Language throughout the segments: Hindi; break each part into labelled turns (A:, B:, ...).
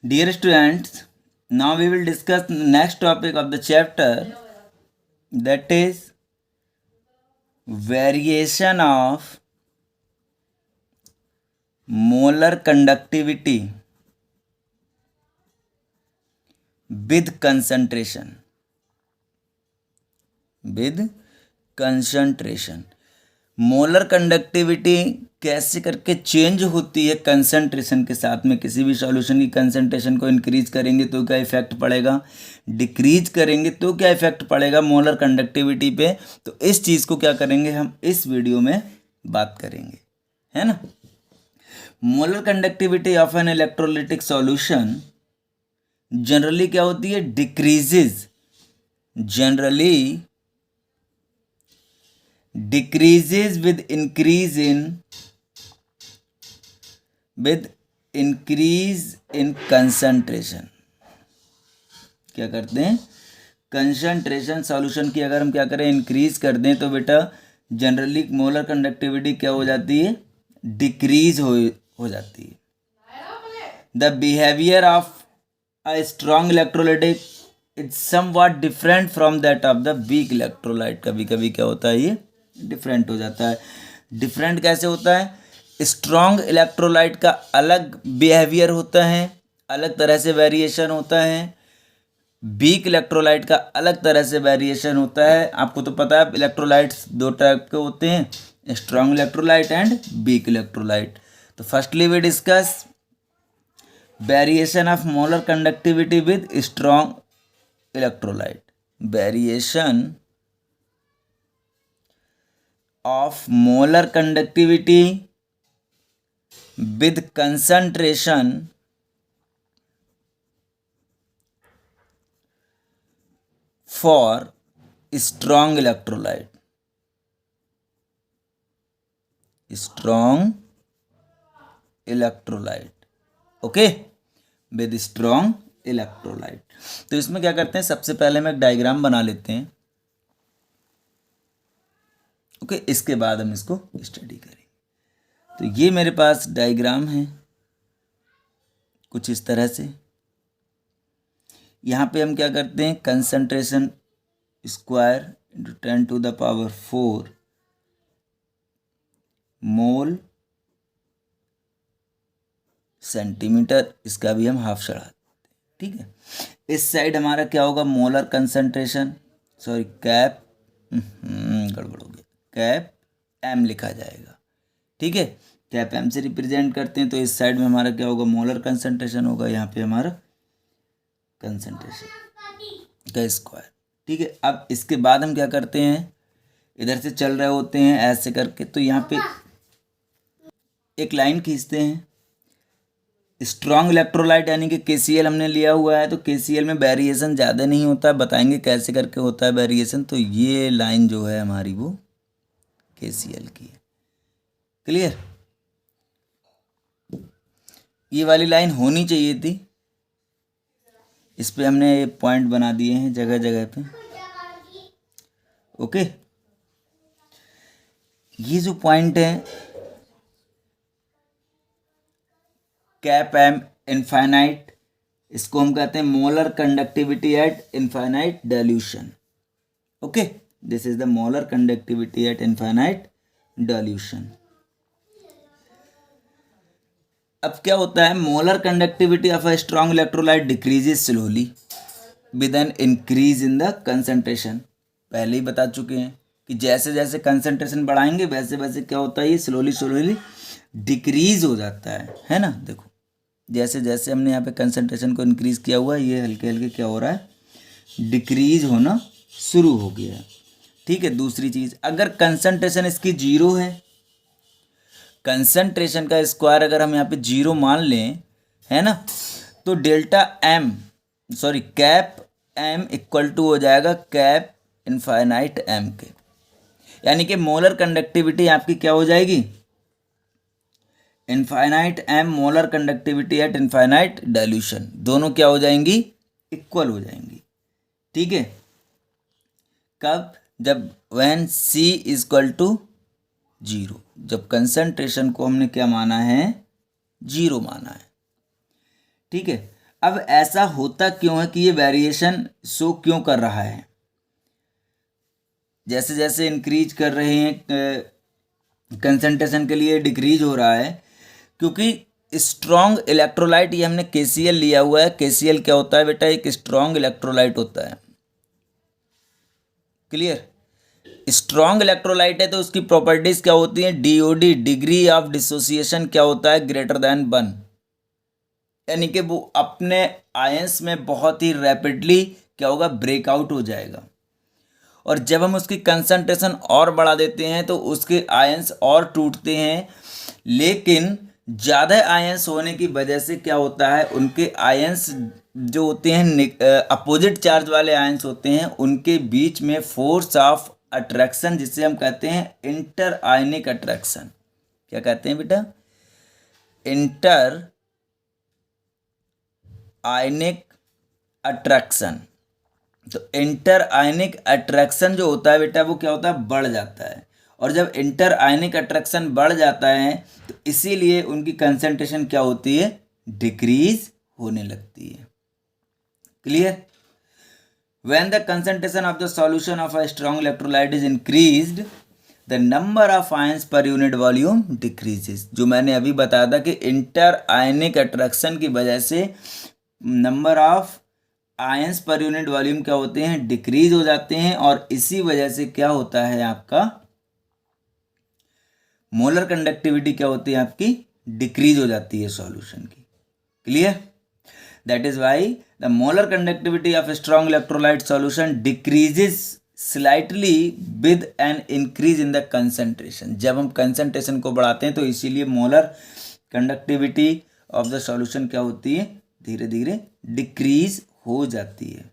A: Dear students, now we will discuss the next topic of the chapter, that is variation of molar conductivity with concentration. Molar conductivity कैसे करके चेंज होती है कंसंट्रेशन के साथ में। किसी भी सॉल्यूशन की कंसंट्रेशन को इंक्रीज करेंगे तो क्या इफेक्ट पड़ेगा, डिक्रीज करेंगे तो क्या इफेक्ट पड़ेगा मोलर कंडक्टिविटी पे। तो इस चीज़ को क्या करेंगे हम इस वीडियो में बात करेंगे, है ना। Molar conductivity of an electrolytic solution generally क्या होती है, decreases, generally decreases with increase in concentration। क्या करते हैं, कंसंट्रेशन सॉल्यूशन की अगर हम क्या करें इंक्रीज कर दें तो बेटा जनरली मोलर कंडक्टिविटी क्या हो जाती है, डिक्रीज हो जाती है। The behaviour of a strong electrolytic it's somewhat different from that of the weak electrolyte. कभी कभी क्या होता है, ये डिफरेंट हो जाता है। डिफरेंट कैसे होता है, स्ट्रॉन्ग इलेक्ट्रोलाइट का अलग बिहेवियर होता है, अलग तरह से वेरिएशन होता है। वीक इलेक्ट्रोलाइट का अलग तरह से वेरिएशन होता है। आपको तो पता है इलेक्ट्रोलाइट्स दो टाइप के होते हैं, strong electrolyte and weak electrolyte. तो firstly we discuss variation of molar conductivity with strong electrolyte. Variation of molar conductivity with concentration for strong electrolyte, okay, with strong electrolyte. तो इसमें क्या करते हैं, सबसे पहले हम एक डायग्राम बना लेते हैं, ओके, इसके बाद हम इसको स्टडी करेंगे। तो ये मेरे पास डायग्राम है कुछ इस तरह से। यहाँ पे हम क्या करते हैं, कंसंट्रेशन स्क्वायर इंटू 10⁴ मोल सेंटीमीटर, इसका भी हम हाफ चढ़ाते हैं, ठीक है। इस साइड हमारा क्या होगा, मोलर कंसंट्रेशन, सॉरी कैप, गड़बड़ हो गया, कैप एम लिखा जाएगा, ठीक है। कैप एम से रिप्रेजेंट करते हैं। तो इस साइड में हमारा क्या होगा, मोलर कंसंट्रेशन होगा, यहाँ पे हमारा कंसंट्रेशन का स्क्वायर, ठीक है। अब इसके बाद हम क्या करते हैं, इधर से चल रहे होते हैं ऐसे करके, तो यहाँ पे एक लाइन खींचते हैं। स्ट्रॉन्ग इलेक्ट्रोलाइट यानी कि KCl हमने लिया हुआ है, तो KCl में वेरिएशन ज़्यादा नहीं होता, बताएंगे कैसे करके होता है वेरिएशन। तो ये लाइन जो है हमारी वो KCl की है, क्लियर। ये वाली लाइन होनी चाहिए थी, इस पे हमने ये पॉइंट बना दिए हैं जगह जगह पे, ओके। ये जो पॉइंट है कैप एम इनफाइनाइट, इसको हम कहते हैं molar conductivity at infinite dilution, okay. This is the molar conductivity at infinite dilution. अब क्या होता है, molar conductivity of a strong electrolyte decreases slowly with an increase in the concentration. पहले ही बता चुके हैं कि जैसे जैसे कंसंट्रेशन बढ़ाएंगे वैसे वैसे क्या होता है, ये स्लोली डिक्रीज हो जाता है ना। देखो जैसे जैसे हमने यहाँ पे कंसंट्रेशन को इंक्रीज किया हुआ है, ये हल्के हल्के क्या हो रहा है, डिक्रीज होना शुरू हो गया है, ठीक है। दूसरी चीज़, अगर कंसंट्रेशन इसकी 0 है, कंसंट्रेशन का स्क्वायर अगर हम यहाँ पे 0 मान लें, है ना, तो delta M, sorry cap M equal to हो जाएगा कैप इनफाइनाइट एम के, यानी कि मोलर कंडक्टिविटी आपकी क्या हो जाएगी, infinite M molar conductivity at infinite dilution, दोनों क्या हो जाएंगी, इक्वल हो जाएंगी, ठीक है। कब, जब व्हेन C इक्वल टू 0, जब कंसंट्रेशन को हमने क्या माना है, 0 माना है, ठीक है। अब ऐसा होता क्यों है कि ये वेरिएशन शो क्यों कर रहा है? जैसे जैसे इंक्रीज कर रहे हैं कंसंट्रेशन के लिए डिक्रीज हो रहा है, क्योंकि स्ट्रॉन्ग इलेक्ट्रोलाइट, ये हमने KCl लिया हुआ है। KCl क्या होता है बेटा? एक स्ट्रॉन्ग इलेक्ट्रोलाइट होता है। क्लियर? स्ट्रॉन्ग इलेक्ट्रोलाइट है तो उसकी प्रॉपर्टीज क्या होती हैं? DOD, डिग्री ऑफ डिसोसिएशन क्या होता है? ग्रेटर देन 1, यानी कि वो अपने आयंस में बहुत ही रैपिडली क्या होगा? ब्रेकआउट हो जाएगा। और जब हम उसकी कंसंट्रेशन और बढ़ा देते हैं तो उसके आयंस और टूटते हैं, लेकिन ज़्यादा आयंस होने की वजह से क्या होता है? उनके आयंस जो होते हैं अपोजिट चार्ज वाले आयंस होते हैं, उनके बीच में फोर्स ऑफ अट्रैक्शन, जिसे हम कहते हैं इंटर आयनिक अट्रैक्शन। क्या कहते हैं बेटा? इंटर आयनिक अट्रैक्शन। तो इंटर आयनिक अट्रैक्शन जो होता है बेटा, वो क्या होता है? बढ़ जाता है। और जब इंटर आयनिक अट्रैक्शन बढ़ जाता है तो इसीलिए उनकी कंसंट्रेशन क्या होती है? डिक्रीज होने लगती है। Clear? When the concentration of the solution of a strong electrolyte is increased, the number of ions per unit volume decreases. जो मैंने अभी बताया था कि इंटर आयनिक अट्रैक्शन की वजह से number of ions per unit volume क्या होते हैं? डिक्रीज हो जाते हैं। और इसी वजह से क्या होता है? आपका मोलर कंडक्टिविटी क्या होती है? आपकी डिक्रीज हो जाती है सॉल्यूशन की। Clear? That is why the molar conductivity of strong electrolyte solution decreases slightly with an increase in the concentration. जब हम कंसंट्रेशन को बढ़ाते हैं तो इसीलिए molar conductivity of the solution क्या होती है? धीरे धीरे डिक्रीज हो जाती है।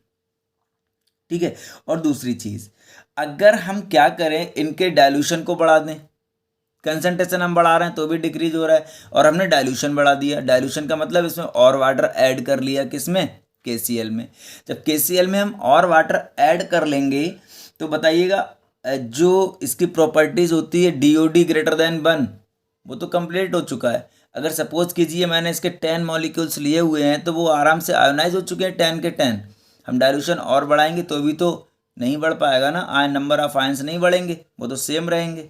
A: ठीक है? और दूसरी चीज, अगर हम क्या करें, इनके डाइल्यूशन को बढ़ा दें, कंसंट्रेशन हम बढ़ा रहे हैं तो भी डिक्रीज हो रहा है, और हमने डाइल्यूशन बढ़ा दिया। डाइल्यूशन का मतलब इसमें और वाटर ऐड कर लिया। किसमें? KCl में। जब KCl में हम और वाटर ऐड कर लेंगे तो बताइएगा, जो इसकी प्रॉपर्टीज होती है DOD ग्रेटर देन 1, वो तो कंप्लीट हो चुका है। अगर सपोज कीजिए मैंने इसके 10 मॉलिक्यूल्स लिए हुए हैं तो वो आराम से आयोनाइज हो चुके हैं 10 के 10। हम डाइल्यूशन और बढ़ाएंगे तो भी तो नहीं बढ़ पाएगा ना, आयन नंबर ऑफ आयंस नहीं बढ़ेंगे, वो तो सेम रहेंगे।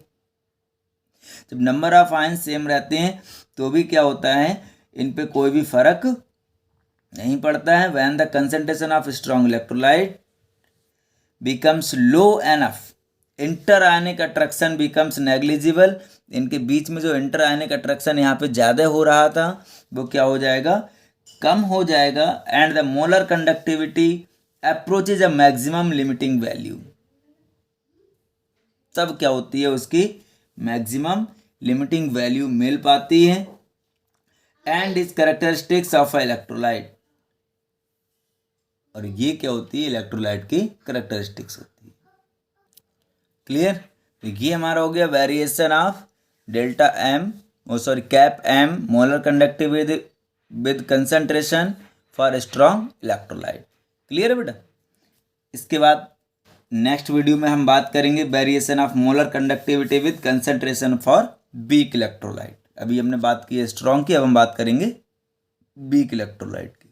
A: जब नंबर ऑफ आयंस सेम रहते हैं तो भी क्या होता है? इन पे कोई भी फर्क नहीं पड़ता है। When the concentration of strong electrolyte becomes low enough, inter ionic attraction becomes negligible। इनके बीच में जो इंटर आयनिक अट्रैक्शन यहाँ पे ज़्यादा हो रहा था वो क्या हो जाएगा? कम हो जाएगा। And the molar conductivity approaches a maximum limiting value. तब क्या होती है? उसकी मैक्सिमम लिमिटिंग वैल्यू मिल पाती है। And is characteristics of electrolyte. और ये क्या होती है? इलेक्ट्रोलाइट की कैरेक्टरिस्टिक्स होती है। क्लियर? तो ये हमारा हो गया variation of delta M, cap M molar conductivity with concentration for strong electrolyte. Clear है बेटा? इसके बाद नेक्स्ट वीडियो में हम बात करेंगे variation of molar conductivity with concentration for weak electrolyte. अभी हमने बात की है स्ट्रॉन्ग की, अब हम बात करेंगे वीक इलेक्ट्रोलाइट की।